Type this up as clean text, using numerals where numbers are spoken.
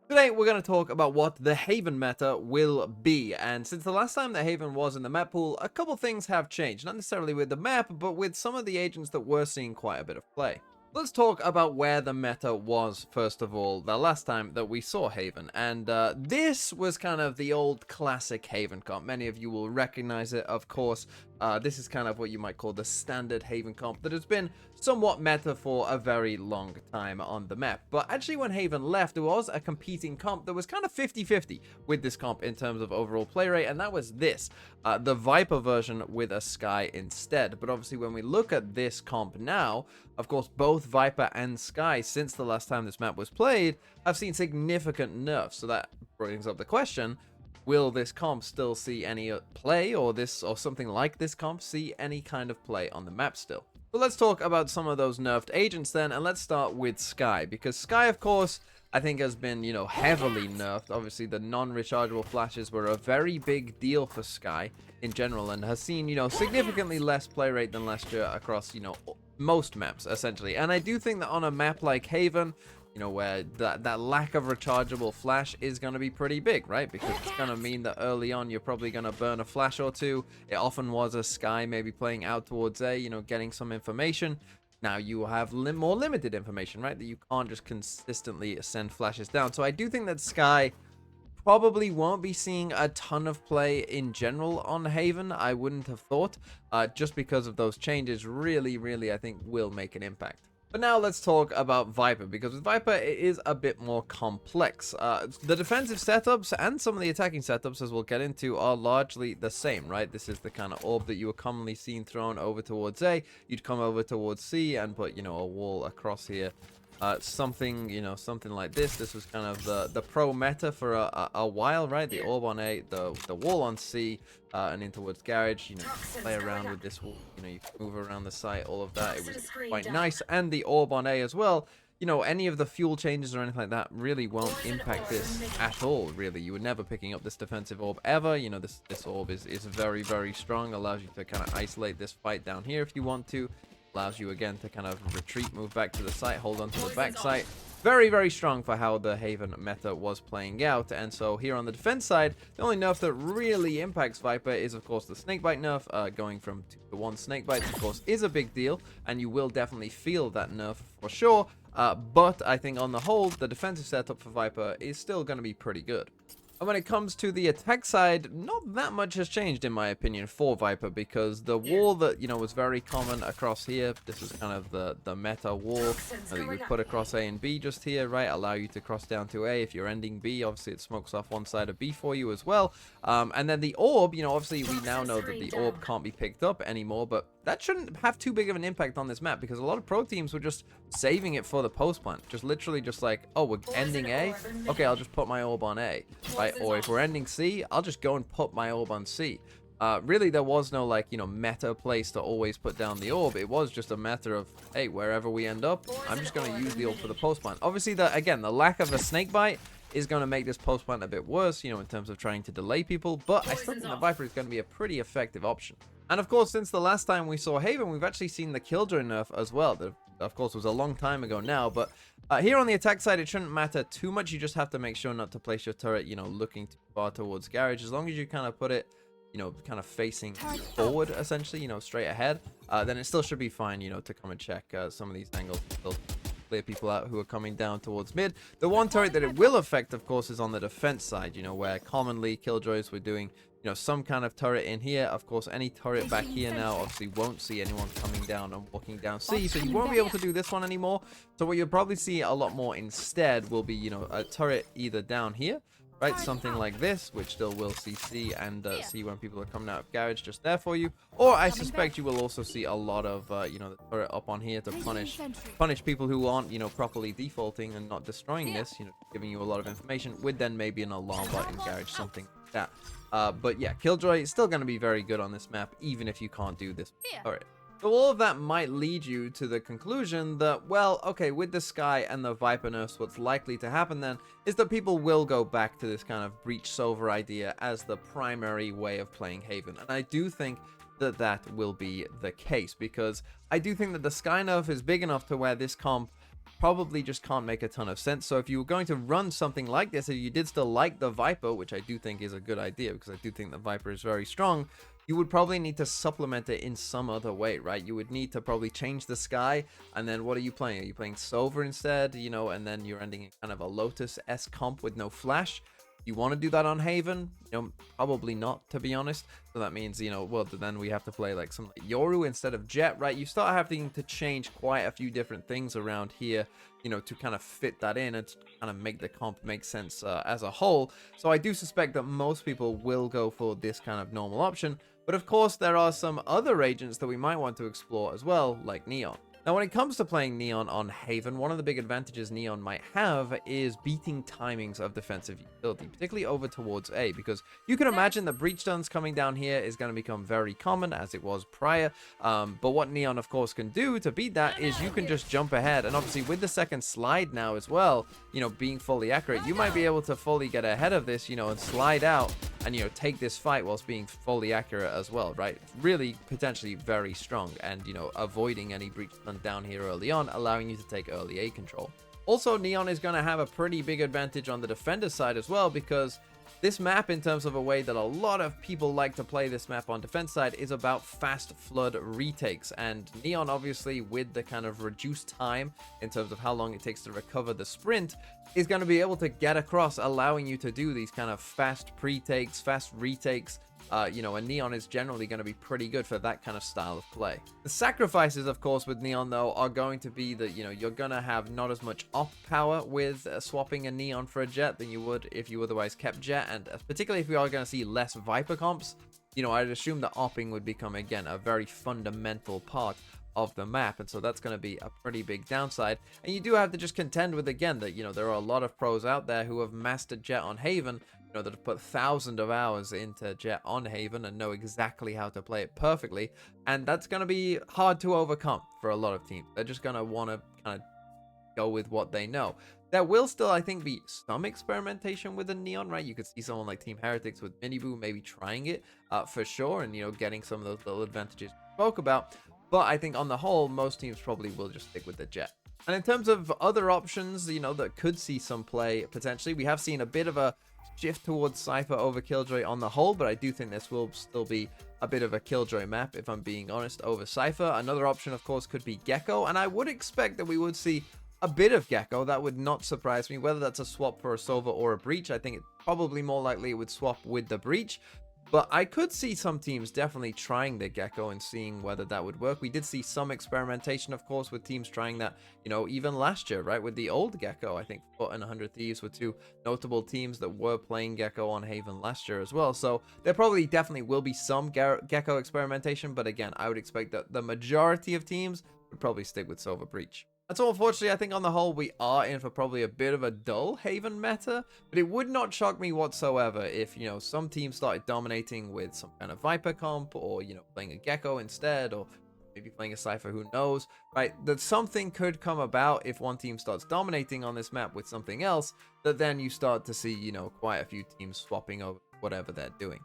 Today, we're going to talk about what the Haven meta will be, and since the last time that Haven was in the map pool, a couple things have changed, not necessarily with the map, but with some of the agents that were seeing quite a bit of play. Let's talk about where the meta was, first of all, the last time that we saw Haven, and this was kind of the old classic Haven comp. Many of you will recognize it, of course. This is kind of what you might call the standard Haven comp that has been somewhat meta for a very long time on the map. But actually when Haven left, there was a competing comp that was kind of 50-50 with this comp in terms of overall play rate, and that was this, the Viper version with a Sky instead. But obviously when we look at this comp now, of course both Viper and Sky, since the last time this map was played, have seen significant nerfs. So that brings up the question, will this comp still see any play, or something like this comp see any kind of play on the map still? So let's talk about some of those nerfed agents then, and let's start with Sky, because Sky, of course, I think has been, heavily nerfed. Obviously, the non-rechargeable flashes were a very big deal for Sky in general, and has seen, significantly less play rate than last year across, most maps, essentially. And I do think that on a map like Haven, where that lack of rechargeable flash is going to be pretty big, right? Because it's going to mean that early on you're probably going to burn a flash or two. It often was a Sky maybe playing out towards A, getting some information. Now you have more limited information, right? That you can't just consistently send flashes down. So I do think that Sky probably won't be seeing a ton of play in general on Haven. I wouldn't have thought, just because of those changes really, I think will make an impact. But now let's talk about Viper, because with Viper it is a bit more complex. The defensive setups and some of the attacking setups, as we'll get into, are largely the same, right? This is the kind of orb that you were commonly seen thrown over towards A. You'd come over towards C and put, a wall across here. Something like this. This was kind of the pro meta for a while, right? The orb on A, the wall on C, and in towards garage. Play around with this wall. You move around the site, all of that. It was quite nice. And the orb on A as well. Any of the fuel changes or anything like that really won't impact this at all, really. You were never picking up this defensive orb ever. This orb is very strong. Allows you to kind of isolate this fight down here if you want to. Allows you again to kind of retreat, move back to the site, hold on to the back site. Very strong for how the Haven meta was playing out. And so here on the defense side, the only nerf that really impacts Viper is, of course, the snakebite nerf. Going from 2 to 1 snakebite, of course, is a big deal, and you will definitely feel that nerf for sure. But I think on the whole, the defensive setup for Viper is still going to be pretty good. And when it comes to the attack side, not that much has changed in my opinion for Viper, because the wall that, was very common across here, this is kind of the meta wall that you would put across A and B just here, right? Allow you to cross down to A. If you're ending B, obviously it smokes off one side of B for you as well. And then the orb, obviously we now know that the orb can't be picked up anymore, but that shouldn't have too big of an impact on this map, because a lot of pro teams were just saving it for the post plant. Just literally just like, oh, we're ending A? Okay, I'll just put my orb on A, right? Or if we're ending C, I'll just go and put my orb on C. Really, there was no, meta place to always put down the orb. It was just a matter of, hey, wherever we end up, I'm just going to use the orb for the post plant. Obviously, again, the lack of a snake bite is going to make this post plant a bit worse, in terms of trying to delay people, but I still think the Viper is going to be a pretty effective option. And of course, since the last time we saw Haven, we've actually seen the Killjoy nerf as well. That, of course, was a long time ago now, but here on the attack side, it shouldn't matter too much. You just have to make sure not to place your turret, looking too far towards garage. As long as you kind of put it, kind of facing forward, essentially, straight ahead, then it still should be fine, to come and check some of these angles. Still clear people out who are coming down towards mid. The one turret that it will affect, of course, is on the defense side, where commonly Killjoys were doing, some kind of turret in here. Of course, any turret back here now obviously won't see anyone coming down and walking down C, so you won't be able to do this one anymore. So what you'll probably see a lot more instead will be, a turret either down here, right? Something like this, which still will see C and see when people are coming out of garage just there for you. Or I suspect you will also see a lot of, the turret up on here to punish people who aren't, properly defaulting and not destroying this, giving you a lot of information, with then maybe an alarm button garage, something like that. But yeah, Killjoy is still going to be very good on this map, even if you can't do this turret. So all of that might lead you to the conclusion that, well, okay, with the Sky and the Viper nerfs, what's likely to happen then is that people will go back to this kind of Breach Silver idea as the primary way of playing Haven. And I do think that that will be the case, because I do think that the Sky nerf is big enough to where this comp probably just can't make a ton of sense. So if you were going to run something like this, if you did still like the Viper, which I do think is a good idea because I do think the Viper is very strong, you would probably need to supplement it in some other way, right? You would need to probably change the Sky, and then what are you playing? Are you playing Sova instead, you know, and then you're ending in kind of a Lotus-esque comp with no flash? You want to do that on Haven? You know, probably not, to be honest. So that means, you know, well, then we have to play like some like Yoru instead of Jet, right? You start having to change quite a few different things around here, you know, to kind of fit that in and to kind of make the comp make sense as a whole. So I do suspect that most people will go for this kind of normal option. But of course, there are some other agents that we might want to explore as well, like Neon. Now, when it comes to playing Neon on Haven, one of the big advantages Neon might have is beating timings of defensive utility, particularly over towards A, because you can imagine that breach stuns coming down here is going to become very common, as it was prior. But what Neon, of course, can do to beat that is you can just jump ahead. And obviously, with the second slide now as well, you know, being fully accurate, you might be able to fully get ahead of this, you know, and slide out and, you know, take this fight whilst being fully accurate as well, right? Really, potentially very strong and, you know, avoiding any breach stun down here early on, allowing you to take early A control. Also, Neon is going to have a pretty big advantage on the defender side as well, because this map, in terms of a way that a lot of people like to play this map on defense side, is about fast flood retakes. And Neon, obviously, with the kind of reduced time in terms of how long it takes to recover the sprint, is going to be able to get across, allowing you to do these kind of fast pre-takes, fast retakes. You know, and Neon is generally going to be pretty good for that kind of style of play. The sacrifices, of course, with Neon, though, are going to be that, you know, you're going to have not as much op power with swapping a Neon for a Jet than you would if you otherwise kept Jet, and particularly if we are going to see less Viper comps, you know, I'd assume that opping would become, again, a very fundamental part of the map, and so that's going to be a pretty big downside. And you do have to just contend with, again, that, you know, there are a lot of pros out there who have mastered Jet on Haven, you know, that have put thousands of hours into Jet on Haven and know exactly how to play it perfectly, and that's going to be hard to overcome for a lot of teams. They're just going to want to kind of go with what they know. There will still, I think, be some experimentation with the Neon, right? You could see someone like Team Heretics with Miniboo maybe trying it for sure, and, you know, getting some of those little advantages we spoke about. But I think on the whole, most teams probably will just stick with the Jet. And in terms of other options, you know, that could see some play potentially, we have seen a bit of a shift towards Cypher over Killjoy on the whole, but I do think this will still be a bit of a Killjoy map, if I'm being honest, over Cypher. Another option, of course, could be Gecko, and I would expect that we would see a bit of Gecko. That would not surprise me. Whether that's a swap for a Sova or a Breach, I think it's probably more likely it would swap with the Breach. But I could see some teams definitely trying the Gecko and seeing whether that would work. We did see some experimentation, of course, with teams trying that, you know, even last year, right? With the old Gecko, I think Foot and 100 Thieves were two notable teams that were playing Gecko on Haven last year as well. So there probably definitely will be some Gecko experimentation. But again, I would expect that the majority of teams would probably stick with Silver Breach. And so unfortunately, I think on the whole, we are in for probably a bit of a dull Haven meta, but it would not shock me whatsoever if, you know, some teams started dominating with some kind of Viper comp, or, you know, playing a Gecko instead, or maybe playing a Cypher, who knows, right? That something could come about if one team starts dominating on this map with something else, that then you start to see, you know, quite a few teams swapping over whatever they're doing.